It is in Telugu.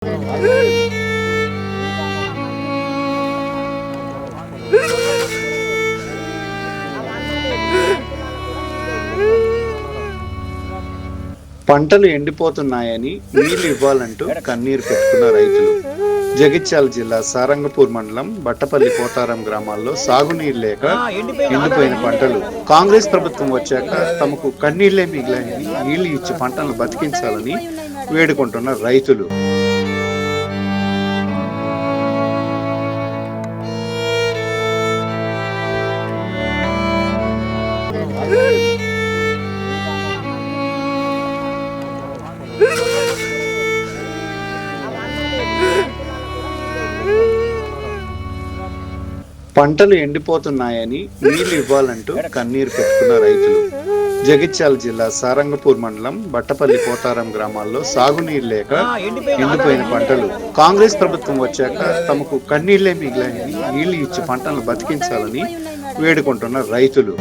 పంటలు ఎండిపోతున్నాయని నీళ్లు ఇవ్వాలంటూ కన్నీరు పెట్టుకున్న రైతులు. జగిత్యాల జిల్లా సారంగపూర్ మండలం బట్టపల్లి పోతారం గ్రామాల్లో సాగునీరు లేక ఎండిపోయిన పంటలు. కాంగ్రెస్ ప్రభుత్వం వచ్చాక తమకు కన్నీళ్లే మిగిలాయని నీళ్లు ఇచ్చి పంటలను బతికించాలని వేడుకుంటున్న రైతులు. పంటలు ఎండిపోతున్నాయని నీళ్లు ఇవ్వాలంటూ కన్నీరు పెట్టుకున్న రైతులు. జగిత్యాల జిల్లా సారంగపూర్ మండలం బట్టపల్లి పోతారం గ్రామాల్లో సాగునీరు లేక ఎండిపోయిన పంటలు. కాంగ్రెస్ ప్రభుత్వం వచ్చాక తమకు కన్నీళ్లే మిగిలాయని నీళ్లు ఇచ్చి పంటలను బతికించాలని వేడుకుంటున్న రైతులు.